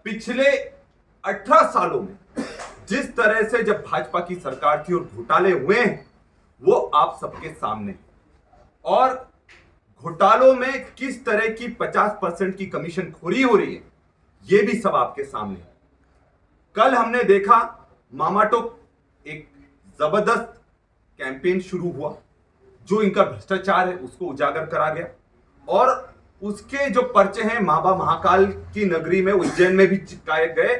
पिछले 18 सालों में जिस तरह से जब भाजपा की सरकार थी और घोटाले हुए हैं वो आप सबके सामने है। और घोटालों में किस तरह की 50% की कमीशन खोरी हो रही है ये भी सब आपके सामने है। कल हमने देखा मामाटो एक जबरदस्त कैंपेन शुरू हुआ जो इनका भ्रष्टाचार है उसको उजागर करा गया और उसके जो पर्चे हैं माबा महाकाल की नगरी में उज्जैन में भी चिपकाए गए।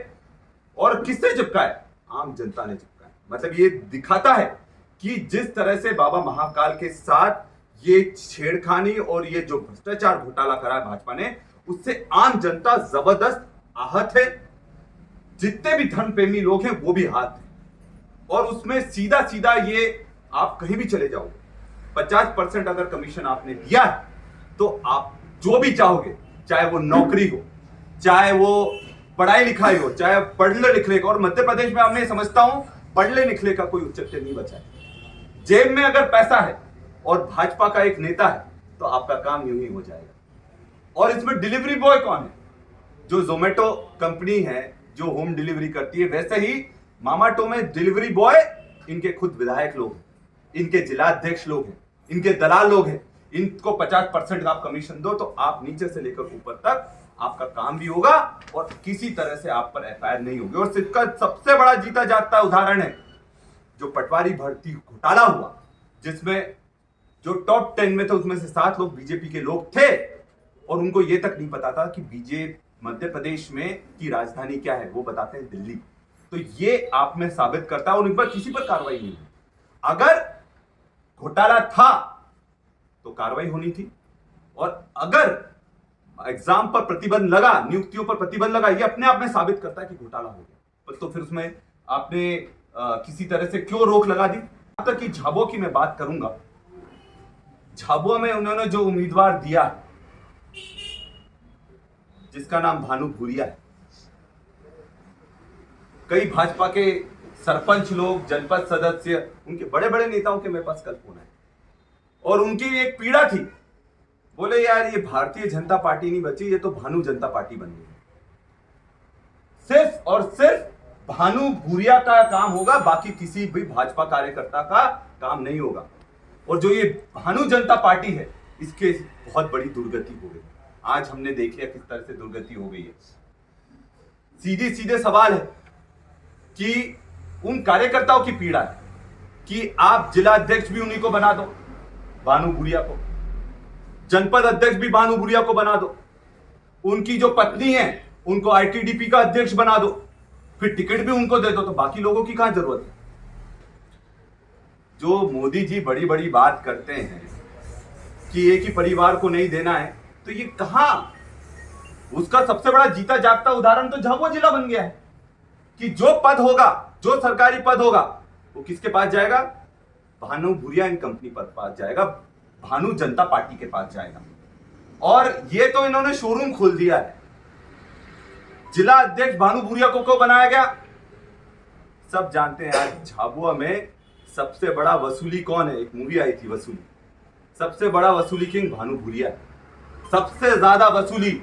और किसने चिपकाए? आम जनता ने चिपकाए। मतलब ये दिखाता है कि जिस तरह से बाबा महाकाल के साथ ये छेड़खानी और ये जो भ्रष्टाचार घोटाला करा है भाजपा ने उससे आम जनता जबरदस्त आहत है। जितने भी धर्म प्रेमी लोग हैं वो भी आहत है। और उसमें सीधा सीधा ये आप कहीं भी चले जाओगे 50% अगर कमीशन आपने दिया है तो आप जो भी चाहोगे, चाहे वो नौकरी हो, चाहे वो पढ़ाई लिखाई हो, चाहे पढ़ने लिखने का। और मध्य प्रदेश में मैं समझता हूं पढ़ने लिखने का कोई औचित्य नहीं बचा है। जेब में अगर पैसा है और भाजपा का एक नेता है तो आपका काम यूं ही हो जाएगा। और इसमें डिलीवरी बॉय कौन है? जो जोमेटो कंपनी है जो होम डिलीवरी करती है, वैसे ही मामाटो में डिलीवरी बॉय इनके खुद विधायक लोग हैं, इनके जिला अध्यक्ष लोग हैं, इनके दलाल लोग हैं। इनको 50% आप कमीशन दो तो आप नीचे से लेकर ऊपर तक आपका काम भी होगा और किसी तरह से आप पर एफआईआर नहीं होगी। और इसका सबसे बड़ा जीता जागता उदाहरण है जो पटवारी भर्ती घोटाला हुआ जिसमें जो टॉप 10 में थे उसमें से 7 लोग बीजेपी के लोग थे और उनको यह तक नहीं पता था कि बीजेपी मध्य प्रदेश में की राजधानी क्या है, वो बताते हैं दिल्ली। तो ये आप में साबित करता है और इन पर किसी पर कार्रवाई नहीं हुई। अगर घोटाला था तो कार्रवाई होनी थी और अगर एग्जाम पर प्रतिबंध लगा, नियुक्तियों पर प्रतिबंध लगा, ये अपने आप में साबित करता है कि घोटाला हो गया। तो फिर उसमें आपने किसी तरह से क्यों रोक लगा दी? अब तक की झाबुआ की मैं बात करूंगा। झाबुआ में उन्होंने जो उम्मीदवार दिया जिसका नाम भानु भूरिया है, कई भाजपा के सरपंच लोग, जनपद सदस्य, उनके बड़े बड़े नेताओं के मेरे पास कल फोन है और उनकी एक पीड़ा थी। बोले यार ये भारतीय जनता पार्टी नहीं बची, ये तो भानु जनता पार्टी बन गई। सिर्फ और सिर्फ भानु भूरिया का काम होगा, बाकी किसी भी भाजपा कार्यकर्ता का काम नहीं होगा। और जो ये भानु जनता पार्टी है इसके बहुत बड़ी दुर्गति हो गई। आज हमने देख लिया किस तरह से दुर्गति हो गई है। सीधे सीधे सवाल है कि उन कार्यकर्ताओं की पीड़ा है कि आप जिला अध्यक्ष भी उन्हीं को बना दो, भानु भूरिया को, जनपद अध्यक्ष भी भानु भूरिया को बना दो, उनकी जो पत्नी है उनको आईटीडीपी का अध्यक्ष बना दो, फिर टिकट भी उनको दे दो, तो बाकी लोगों की कहां जरूरत है? जो मोदी जी बड़ी बड़ी बात करते हैं कि एक ही परिवार को नहीं देना है, तो ये कहां? उसका सबसे बड़ा जीता जागता उदाहरण तो झाबुआ जिला बन गया है कि जो पद होगा, जो सरकारी पद होगा, वो किसके पास जाएगा? भानु भूरिया इन कंपनी पर पास जाएगा, भानु जनता पार्टी के पास जाएगा। और ये तो इन्होंने शोरूम खोल दिया है। जिला अध्यक्ष भानु भूरिया को क्यों बनाया गया? सब जानते हैं। आज झाबुआ में सबसे बड़ा वसूली कौन है? एक मूवी आई थी वसूली, सबसे बड़ा वसूली किंग भानु भूरिया है। सबसे ज्यादा वसूली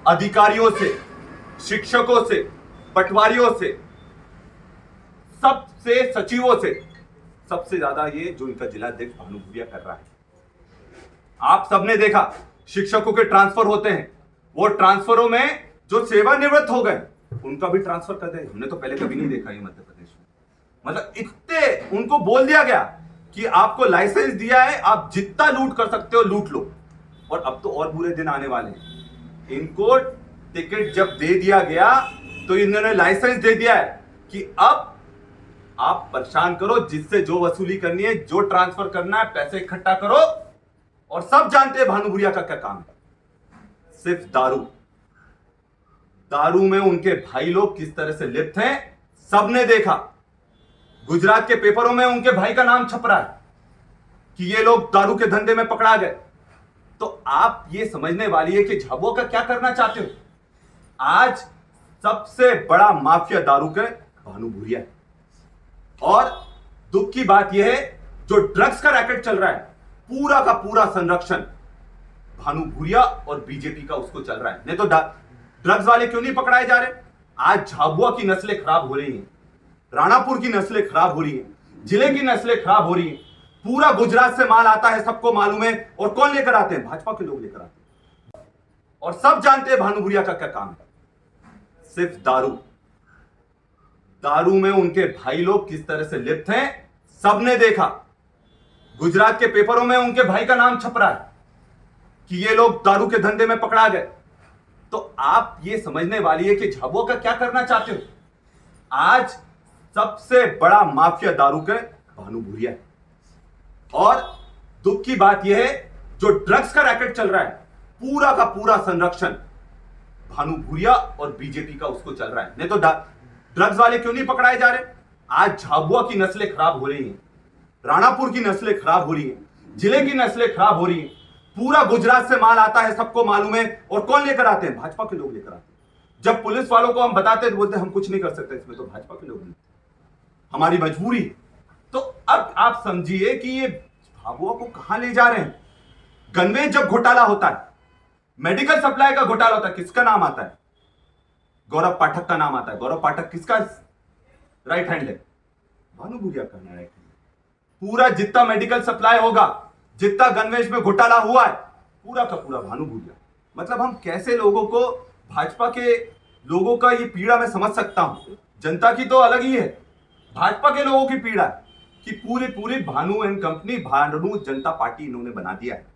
अधिकारियों से, शिक्षकों से, पटवारियों से, सबसे सचिवों से, सबसे ज्यादा ये जो इनका जिला अध्यक्ष भानु भूरिया कर रहा है। आप सबने देखा शिक्षकों के ट्रांसफर होते हैं, वो ट्रांसफरों में जो सेवानिवृत्त हो गए उनका भी ट्रांसफर कर दे। हमने तो पहले कभी नहीं देखा ये मध्य प्रदेश में। मतलब इतने उनको बोल दिया गया कि आपको लाइसेंस दिया है, आप जितना लूट कर सकते हो लूट लो। और अब तो और बुरे दिन आने वाले हैं। इनको टिकट जब दे दिया गया तो इन्होंने लाइसेंस दे दिया है कि अब आप परेशान करो, जिससे जो वसूली करनी है, जो ट्रांसफर करना है, पैसे इकट्ठा करो। और सब जानते हैं भानु भूरिया का क्या काम है, सिर्फ दारू। दारू में उनके भाई लोग किस तरह से लिप्त हैं सबने देखा। गुजरात के पेपरों में उनके भाई का नाम छप रहा है कि ये लोग दारू के धंधे में पकड़ा गए। तो आप ये समझने वाली है कि झाबुआ का क्या करना चाहते हो। आज सबसे बड़ा माफिया दारू के भानु भूरिया है। और दुख की बात यह है जो ड्रग्स का रैकेट चल रहा है, पूरा का पूरा संरक्षण भानु भूरिया और बीजेपी का उसको चल रहा है। नहीं तो ड्रग्स वाले क्यों नहीं पकड़ाए जा रहे? आज झाबुआ की नस्लें खराब हो रही हैं, राणापुर की नस्लें खराब हो रही हैं, जिले की नस्लें खराब हो रही हैं। पूरा गुजरात से माल आता है, सबको मालूम है। और कौन लेकर आते हैं? भाजपा के लोग लेकर आते हैं। और सब जानते हैं भानु भूरिया का क्या काम है। सिर्फ दारू, दारू में उनके भाई लोग किस तरह से लिप्त हैं, सबने देखा। गुजरात के पेपरों में उनके भाई का नाम छप रहा है कि ये लोग दारू के धंधे में पकड़ा गए। तो आप ये समझने वाली है कि झाबुआ का क्या करना चाहते हो। आज सबसे बड़ा माफिया दारू के भानु भूरिया है। और दुख की बात यह है, जो ड्रग्स का रैकेट चल रहा है, पूरा का पूरा संरक्षण भानु भूरिया और बीजेपी का उसको चल रहा है। नहीं तो ड्रग्स वाले क्यों नहीं पकड़ाए जा रहे? आज झाबुआ की नस्लें खराब हो रही हैं, राणापुर की नस्लें खराब हो रही हैं, जिले की नस्लें खराब हो रही हैं। पूरा गुजरात से माल आता है, सबको मालूम है। और कौन लेकर आते हैं? भाजपा के लोग लेकर आते हैं। जब पुलिस वालों को हम बताते हैं तो बोलते हैं हम कुछ नहीं कर सकते, इसमें तो भाजपा के लोग नहीं, हमारी मजबूरी। तो अब आप समझिए कि ये झाबुआ को कहां ले जा रहे हैं। गनवेज जब घोटाला होता है, मेडिकल सप्लाई का घोटाला होता है, किसका नाम आता है? गौरव पाठक का नाम आता है। गौरव पाठक किसका राइट हैंड है? भानु भूरिया का राइट हैंड। पूरा जितना मेडिकल सप्लाई होगा, जितना गनवेज में घोटाला हुआ है, पूरा का पूरा भानु भूरिया। मतलब हम कैसे लोगों को, भाजपा के लोगों का ये पीड़ा मैं समझ सकता हूं। जनता की तो अलग ही है, भाजपा के लोगों की पीड़ा है कि पूरी पूरी Bhanu and company, Bhanu Janata party इन्होंने बना दिया है।